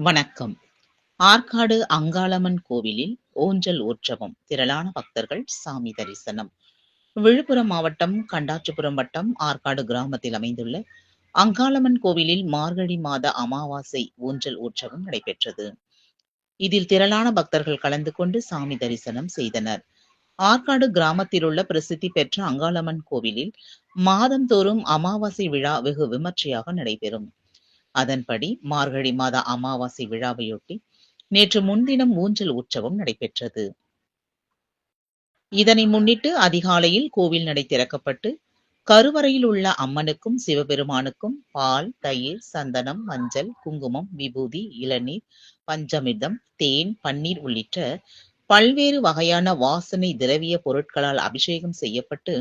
வணக்கம். ஆற்காடு அங்காளம்மன் கோவிலில் ஊஞ்சல் உற்சவம். திரளான பக்தர்கள் சாமி தரிசனம். விழுப்புரம் மாவட்டம் கண்டாச்சிபுரம் வட்டம் ஆற்காடு கிராமத்தில் அமைந்துள்ள அங்காளம்மன் கோவிலில் மார்கழி மாத அமாவாசை ஊஞ்சல் உற்சவம் நடைபெற்றது. இதில் திரளான பக்தர்கள் கலந்து கொண்டு சாமி தரிசனம் செய்தனர். ஆற்காடு கிராமத்திலுள்ள பிரசித்தி பெற்ற அங்காளம்மன் கோவிலில் மாதந்தோறும் அமாவாசை விழா வெகு விமர்சையாக நடைபெறும். அதன்படி மார்கழி மாத அமாவாசை விழாவையொட்டி நேற்று முன்தினம் ஊஞ்சல் உற்சவம் நடைபெற்றது. இதனை முன்னிட்டு அதிகாலையில் கோவில் நடை திறக்கப்பட்டு கருவறையில் உள்ள அம்மனுக்கும் சிவபெருமானுக்கும் பால், தயிர், சந்தனம், மஞ்சள், குங்குமம், விபூதி, இளநீர், பஞ்சமிர்தம், தேன், பன்னீர் உள்ளிட்ட பல்வேறு வகையான வாசனை திரவிய பொருட்களால் அபிஷேகம் செய்யப்பட்டு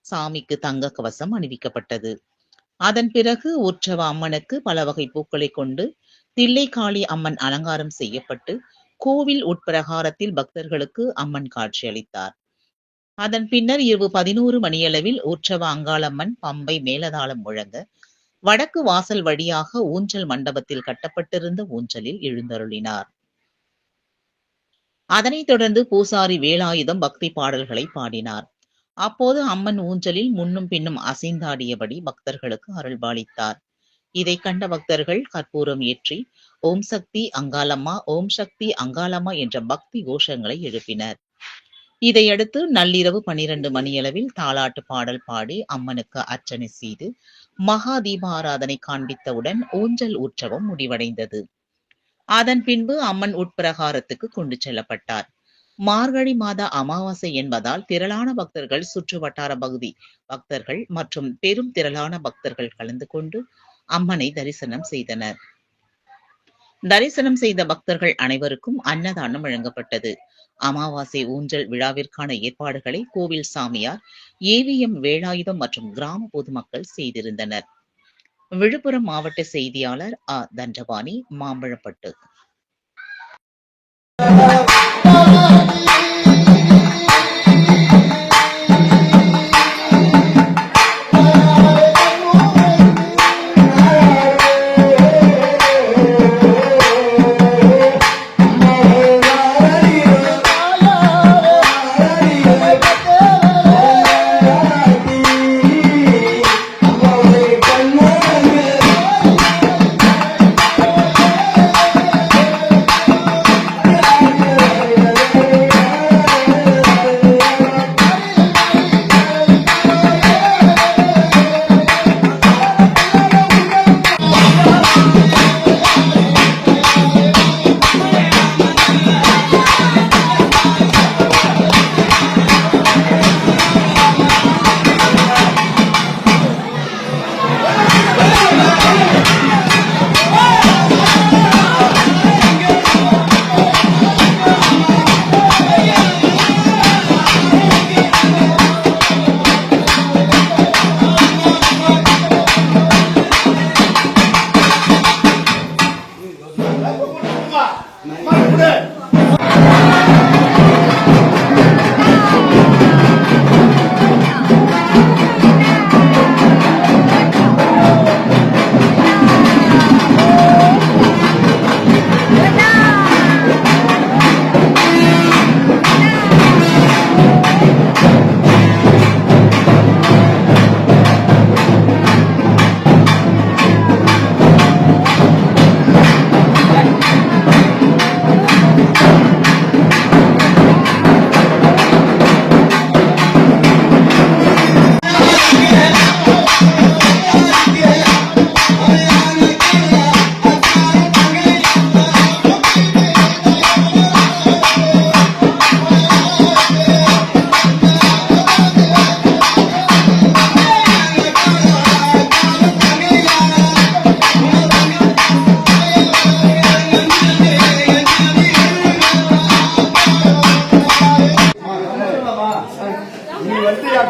சாமிக்கு தங்க கவசம் அணிவிக்கப்பட்டது. அதன் பிறகு உற்சவ அம்மனுக்கு பல வகை பூக்களை கொண்டு தில்லைக்காளி அம்மன் அலங்காரம் செய்யப்பட்டு கோவில் உட்பிரகாரத்தில் பக்தர்களுக்கு அம்மன் காட்சியளித்தார். அதன் பின்னர் இரவு 11 மணியளவில் உற்சவ அங்காளம்மன் பம்பை மேலதாளம் முழங்க வடக்கு வாசல் வழியாக ஊஞ்சல் மண்டபத்தில் கட்டப்பட்டிருந்த ஊஞ்சலில் எழுந்தருளினார். அதனைத் தொடர்ந்து பூசாரி வேலாயுதம் பக்தி பாடல்களை பாடினார். அப்போது அம்மன் ஊஞ்சலில் முன்னும் பின்னும் அசைந்தாடியபடி பக்தர்களுக்கு அருள்பாலித்தார். இதை கண்ட பக்தர்கள் கற்பூரம் ஏற்றி ஓம் சக்தி அங்காளம்மா, ஓம் சக்தி அங்காளம்மா என்ற பக்தி கோஷங்களை எழுப்பினர். இதையடுத்து நள்ளிரவு 12 மணியளவில் தாலாட்டு பாடல் பாடி அம்மனுக்கு அர்ச்சனை செய்து மகா தீபாராதனை காண்பித்தவுடன் ஊஞ்சல் உற்சவம் முடிவடைந்தது. அதன் பின்பு அம்மன் உட்பிரகாரத்துக்கு கொண்டு செல்லப்பட்டார். மார்கழி மாத அமாவாசை என்பதால் திரளான பக்தர்கள் சுற்று வட்டார பகுதி பக்தர்கள் மற்றும் பெரும் திரளான பக்தர்கள் கலந்து கொண்டு அம்மனை தரிசனம் செய்தனர். தரிசனம் செய்த பக்தர்கள் அனைவருக்கும் அன்னதானம் வழங்கப்பட்டது. அமாவாசை ஊஞ்சல் விழாவிற்கான ஏற்பாடுகளை கோவில் சாமியார் ஏவிஎம் வேலாயுதம் மற்றும் கிராம பொதுமக்கள் செய்திருந்தனர். விழுப்புரம் மாவட்ட செய்தியாளர் தண்டபாணி, மாம்பழப்பட்டு.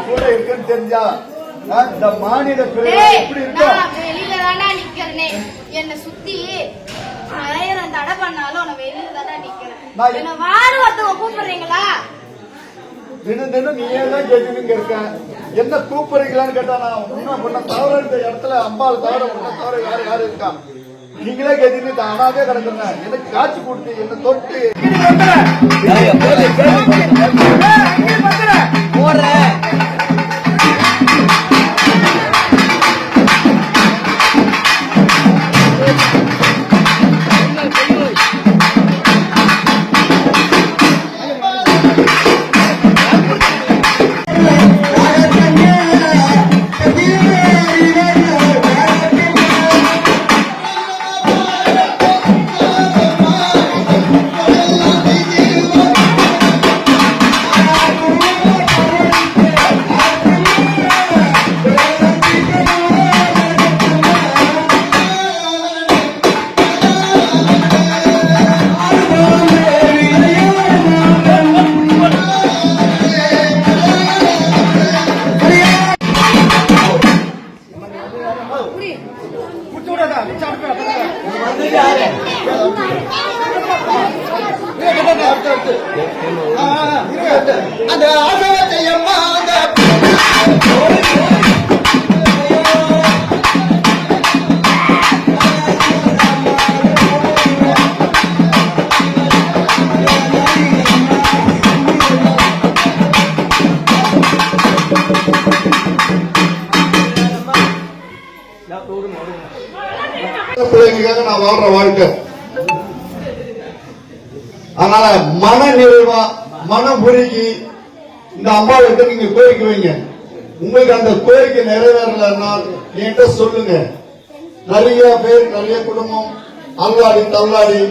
கூட இருக்குன்னு தெரிஞ்சா இந்த மாநில எப்படி இருக்கும்? வெளியில தானே நிக்கிறனே, என்ன சுத்தி 1000 தடை பண்ணாலும் நான் வெளியில தானே நிக்கிறேன். என்ன வாரு ஒருத்தவங்க கூப்பிடுறீங்களா? தினம் தினம் நீயே தான் கேட்டுங்க இருக்க. என்ன கூப்பிடுறீங்களான்னு கேட்டா நான் உன்ன தவிர இந்த இடத்துல அம்பாள் தவிர உன்ன தவிர யாரு இருக்கா? நீங்களே கெதின்னு தானாவே கிடக்குங்க. எனக்கு காட்சி கொடுத்து என்ன தொட்டு அந்த ஆசவத்தையம்மா பிள்ளைங்களுக்காக நான் வாழ்ற வாழ்க்கை. அதனால மன நிறைவா மனம் உருகி இந்த அம்மாவிட்ட நீங்க கோரிக்கை வைங்க. உங்களுக்கு அந்த கோரிக்கை நிறைவேறலனால் என்கிட்ட சொல்லுங்க. நிறைய பேர் நிறைய குடும்பம் அல்லாடி தள்ளாடி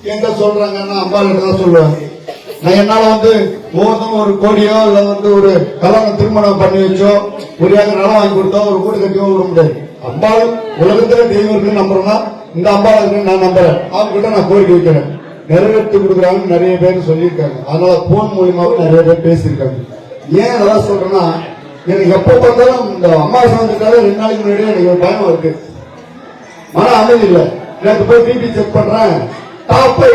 என்கிட்ட சொல்றாங்கன்னா அம்பாள்கிட்ட தான் சொல்லுவாங்க. நான் என்னால ஒவ்வொருத்தரும் ஒரு கோடியோ இல்ல ஒரு கல்யாணம் திருமணம் பண்ணி வச்சோ ஒரு நிலம் வாங்கி கொடுத்தோ ஒரு வீடு கட்டியோ விட முடியாது. அம்பாள் உலகத்துல தெய்வம் இருக்குன்னு நம்புறேன்னா இந்த அம்பாள் இருக்குன்னு நான் நம்புறேன். அவங்க கிட்ட நான் கோரிக்கை வைக்கிறேன். நிறைவேற்றி கொடுக்குறாங்கன்னு நிறைய பேர் சொல்லியிருக்காங்க. அதனால போன் மூலியமாவும் நிறைய பேர் பேசியிருக்காங்க. ஏன் அதெல்லாம் சொல்றேன்னா எனக்கு எப்ப பார்த்தாலும் இந்த அம்மாவாசை வந்துட்டாலே 2 நாளைக்கு முன்னாடியே எனக்கு ஒரு பயம் இருக்கு. மன அமைதி இல்லை. எனக்கு போய் பிபி செக் பண்றேன் டாப்பை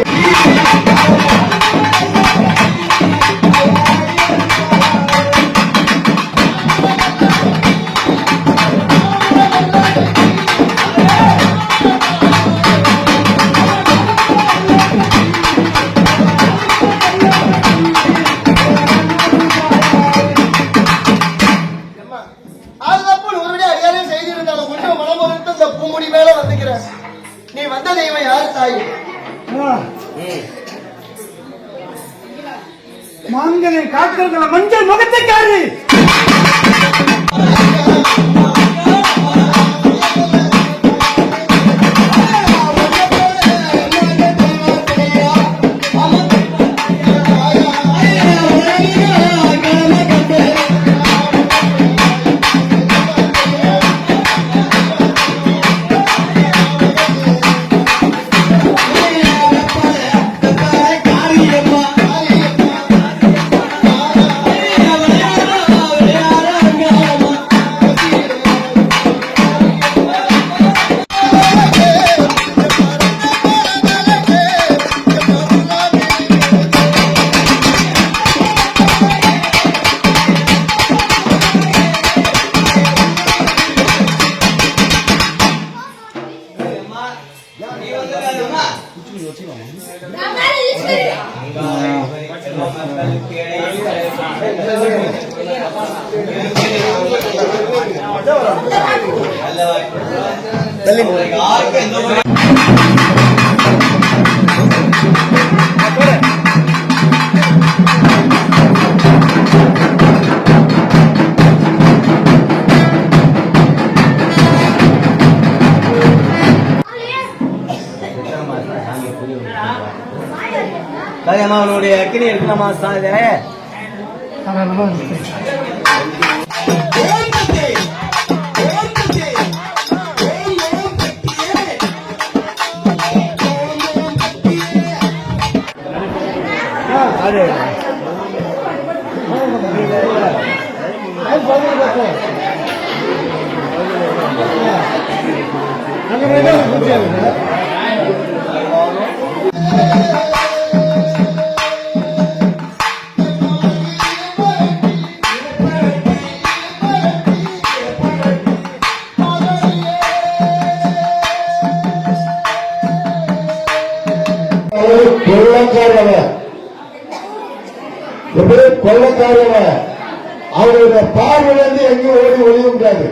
நீ வந்த தெய்வம் யாரு தாய்? மாங்கனை காக்கிறதுல மஞ்சள் முகத்தைக்காரு. அவனுடைய அக்கினி இருக்கணுமா சாதே எப்படி கொள்ளக்காரங்க அவருடைய பார்வையிலிருந்து எங்கேயும் ஓடி ஒளிய முடியாது.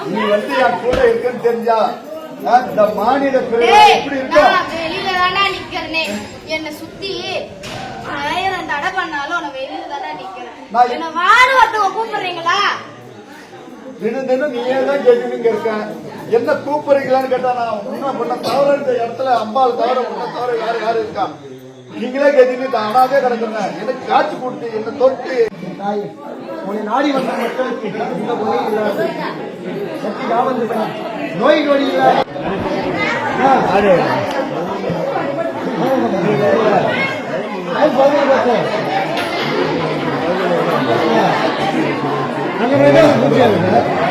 நீ வந்து என் கூட இருக்குன்னு தெரிஞ்சா இந்த மாநில எப்படி இருக்கும்? நான் வெளியில தானே நிக்கிறனே. என்ன சுத்தி 1000 தடை பண்ணாலும் நான் வெளியில தானே நிக்கிறேன். என்ன வாடு ஒருத்தவங்க கூப்பிடுறீங்களா? தினம் நீயே தான் கேட்கணுங்க இருக்க. என்ன கூப்பிடுறீங்களான்னு கேட்டா நான் உன்ன தவிர இந்த இடத்துல அம்பாள் தவிர உன்ன தவிர யாரு இருக்கா? நீங்களே கேட்டீங்க அனாதே கிடக்குங்க. எனக்கு காட்சி கொடுத்து என்ன தொட்டு உன்னை நாடி வந்த மக்களுக்கு இந்த உதவி இல்லாது சக்தி காவந்து நோய் நொடி இல்லாத அங்க